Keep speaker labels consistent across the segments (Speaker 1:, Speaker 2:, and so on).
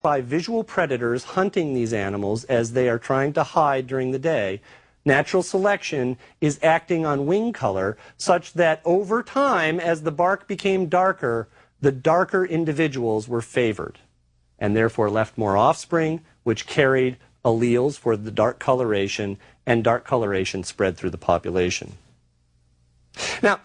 Speaker 1: by visual predators hunting these animals as they are trying to hide during the day, natural selection is acting on wing color such that over time, as the bark became darker, the darker individuals were favored and therefore left more offspring, which carried alleles for the dark coloration, and dark coloration spread through the population. Now,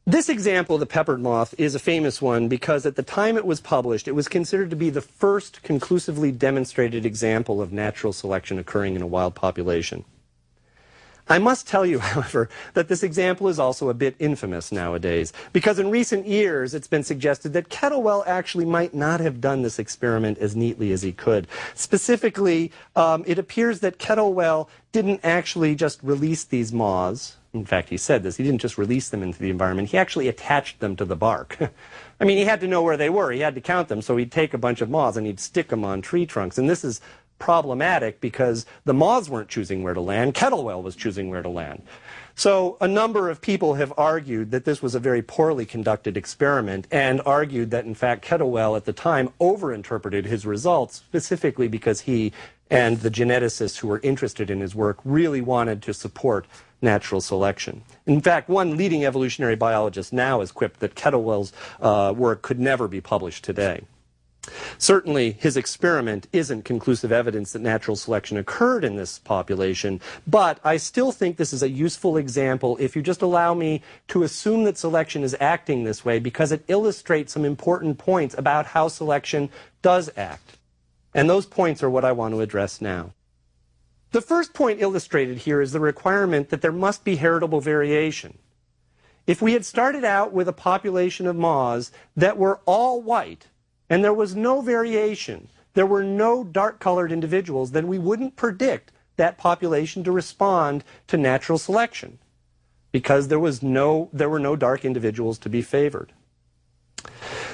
Speaker 1: this example of the peppered moth is a famous one because at the time it was published, it was considered to be the first conclusively demonstrated example of natural selection occurring in a wild population. I must tell you, however, that this example is also a bit infamous nowadays, because in recent years it's been suggested that Kettlewell actually might not have done this experiment as neatly as he could. Specifically, it appears that Kettlewell didn't actually just release these moths. In fact, he said this. He didn't just release them into the environment. He actually attached them to the bark. I mean, he had to know where they were. He had to count them, so he'd take a bunch of moths and he'd stick them on tree trunks. And this is problematic because the moths weren't choosing where to land. Kettlewell was choosing where to land. So a number of people have argued that this was a very poorly conducted experiment and argued that, in fact, Kettlewell at the time overinterpreted his results, specifically because he and the geneticists who were interested in his work really wanted to support natural selection. In fact, one leading evolutionary biologist now has quipped that Kettlewell's work could never be published today. Certainly, his experiment isn't conclusive evidence that natural selection occurred in this population, but I still think this is a useful example if you just allow me to assume that selection is acting this way, because it illustrates some important points about how selection does act. And those points are what I want to address now. The first point illustrated here is the requirement that there must be heritable variation. If we had started out with a population of moths that were all white, and there was no variation, there were no dark-colored individuals, then we wouldn't predict that population to respond to natural selection, because there were no dark individuals to be favored.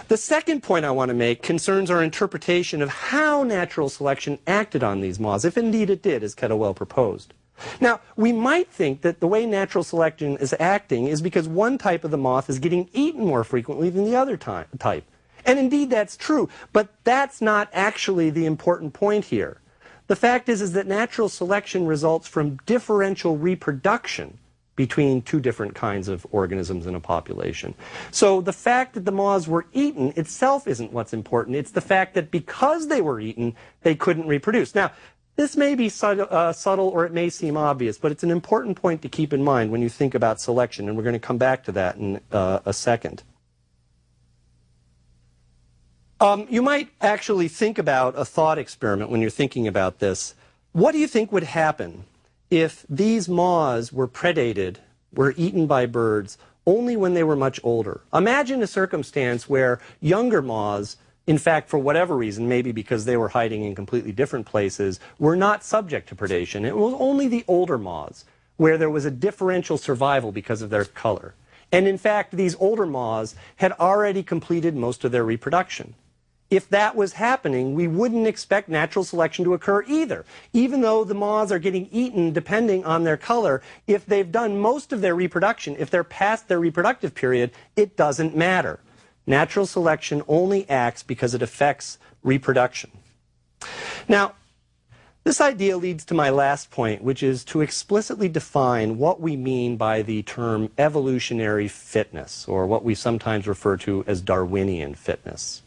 Speaker 1: The second point I want to make concerns our interpretation of how natural selection acted on these moths, if indeed it did, as Kettlewell proposed. Now, we might think that the way natural selection is acting is because one type of the moth is getting eaten more frequently than the other type. And indeed that's true, but that's not actually the important point here. The fact is that natural selection results from differential reproduction between two different kinds of organisms in a population. So the fact that the moths were eaten itself isn't what's important. It's the fact that because they were eaten, they couldn't reproduce. Now, this may be subtle or it may seem obvious, but it's an important point to keep in mind when you think about selection, and we're going to come back to that in a second. You might actually think about a thought experiment when you're thinking about this. What do you think would happen if these moths were predated, were eaten by birds, only when they were much older? Imagine a circumstance where younger moths, in fact, for whatever reason, maybe because they were hiding in completely different places, were not subject to predation. It was only the older moths where there was a differential survival because of their color. And in fact, these older moths had already completed most of their reproduction. If that was happening, we wouldn't expect natural selection to occur either. Even though the moths are getting eaten depending on their color, if they've done most of their reproduction, if they're past their reproductive period, it doesn't matter. Natural selection only acts because it affects reproduction. Now, this idea leads to my last point, which is to explicitly define what we mean by the term evolutionary fitness, or what we sometimes refer to as Darwinian fitness.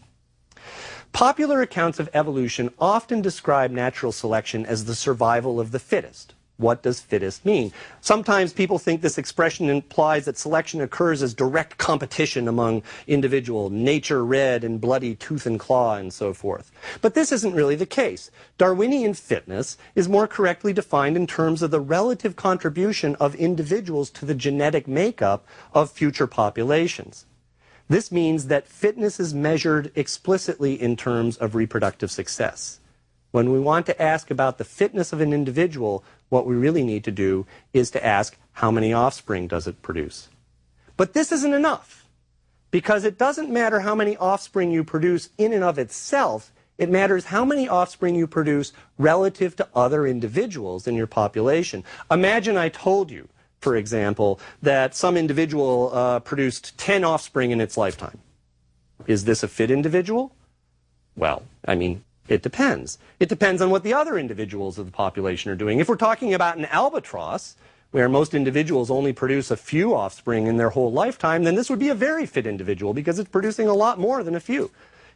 Speaker 1: Popular accounts of evolution often describe natural selection as the survival of the fittest. What does fittest mean? Sometimes people think this expression implies that selection occurs as direct competition among individuals, nature red and bloody tooth and claw and so forth. But this isn't really the case. Darwinian fitness is more correctly defined in terms of the relative contribution of individuals to the genetic makeup of future populations. This means that fitness is measured explicitly in terms of reproductive success. When we want to ask about the fitness of an individual, what we really need to do is to ask, how many offspring does it produce? But this isn't enough, because it doesn't matter how many offspring you produce in and of itself. It matters how many offspring you produce relative to other individuals in your population. Imagine I told you, for example, that some individual produced 10 offspring in its lifetime. Is this a fit individual? Well, I mean, It depends. It depends on what the other individuals of the population are doing. If we're talking about an albatross, where most individuals only produce a few offspring in their whole lifetime, then this would be a very fit individual because it's producing a lot more than a few.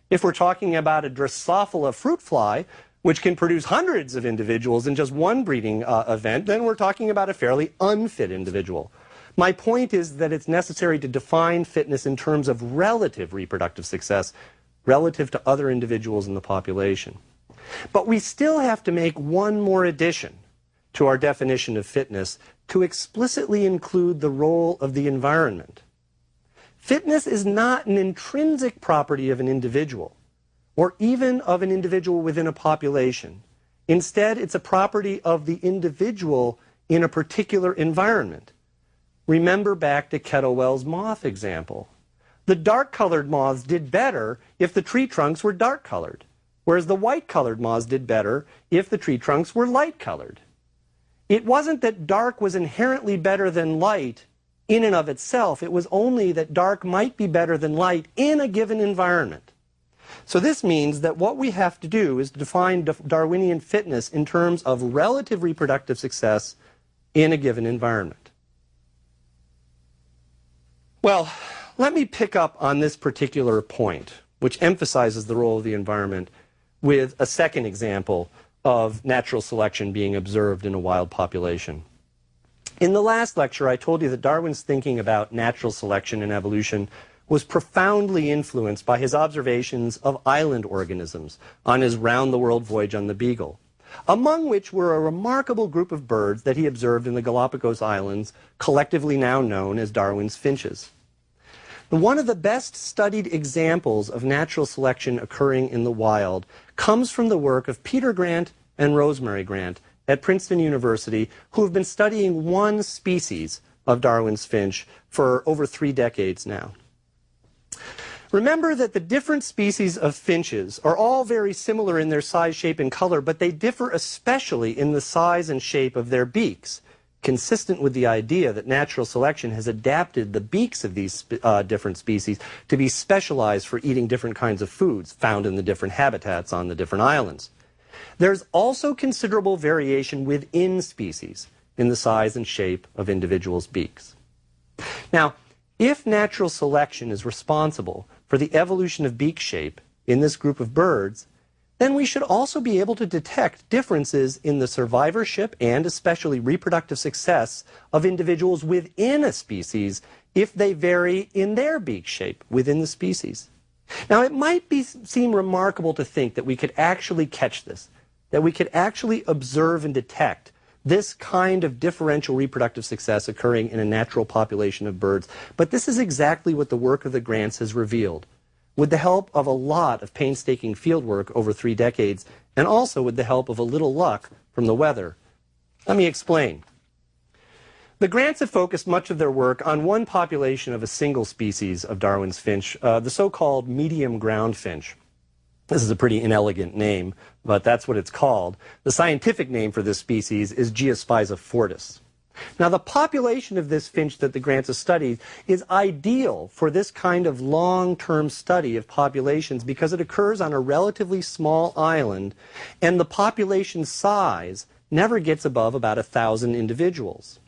Speaker 1: If we're talking about a Drosophila fruit fly, which can produce hundreds of individuals in just one breeding event, then we're talking about a fairly unfit individual. My point is that it's necessary to define fitness in terms of relative reproductive success relative to other individuals in the population. But we still have to make one more addition to our definition of fitness to explicitly include the role of the environment. Fitness is not an intrinsic property of an individual, or even of an individual within a population. Instead, it's a property of the individual in a particular environment. Remember back to Kettlewell's moth example. The dark-colored moths did better if the tree trunks were dark-colored, whereas the white-colored moths did better if the tree trunks were light-colored. It wasn't that dark was inherently better than light in and of itself. It was only that dark might be better than light in a given environment. So this means that what we have to do is define Darwinian fitness in terms of relative reproductive success in a given environment. Well, let me pick up on this particular point, which emphasizes the role of the environment, with a second example of natural selection being observed in a wild population. In the last lecture, I told you that Darwin's thinking about natural selection and evolution was profoundly influenced by his observations of island organisms on his round-the-world voyage on the Beagle, among which were a remarkable group of birds that he observed in the Galapagos Islands, collectively now known as Darwin's finches. One of the best studied examples of natural selection occurring in the wild comes from the work of Peter Grant and Rosemary Grant at Princeton University, who have been studying one species of Darwin's finch for over 3 decades now. Remember that the different species of finches are all very similar in their size, shape, and color, but they differ especially in the size and shape of their beaks, consistent with the idea that natural selection has adapted the beaks of these different species to be specialized for eating different kinds of foods found in the different habitats on the different islands. There's also considerable variation within species in the size and shape of individuals' beaks. Now, if natural selection is responsible for the evolution of beak shape in this group of birds, then we should also be able to detect differences in the survivorship and especially reproductive success of individuals within a species if they vary in their beak shape within the species. Now, it might seem remarkable to think that we could actually catch this, that we could actually observe and detect this kind of differential reproductive success occurring in a natural population of birds. But this is exactly what the work of the Grants has revealed, with the help of a lot of painstaking fieldwork over 3 decades, and also with the help of a little luck from the weather. Let me explain. The Grants have focused much of their work on one population of a single species of Darwin's finch, the so-called medium ground finch. This is a pretty inelegant name, but that's what it's called. The scientific name for this species is Geospiza fortis. Now, the population of this finch that the Grants have studied is ideal for this kind of long-term study of populations because it occurs on a relatively small island, and the population size never gets above about 1,000 individuals.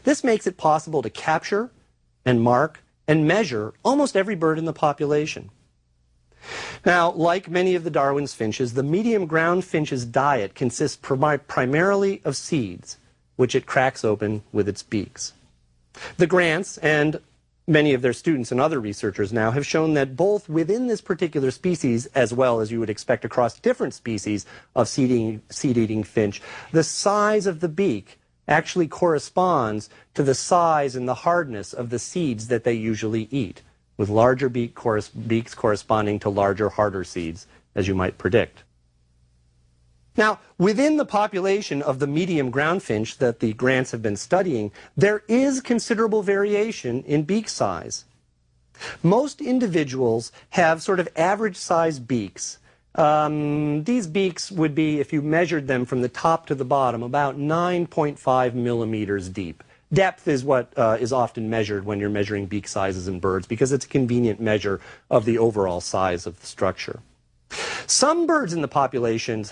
Speaker 1: This makes it possible to capture and mark and measure almost every bird in the population. Now, like many of the Darwin's finches, the medium ground finch's diet consists primarily of seeds, which it cracks open with its beaks. The Grants and many of their students and other researchers now have shown that both within this particular species, as well as you would expect across different species of seed-eating finch, the size of the beak actually corresponds to the size and the hardness of the seeds that they usually eat, with larger beaks corresponding to larger, harder seeds, as you might predict. Now, within the population of the medium ground finch that the Grants have been studying, there is considerable variation in beak size. Most individuals have sort of average-sized beaks. These beaks would be, if you measured them from the top to the bottom, about 9.5 millimeters deep. Depth is what is often measured when you're measuring beak sizes in birds because it's a convenient measure of the overall size of the structure. Some birds in the populations,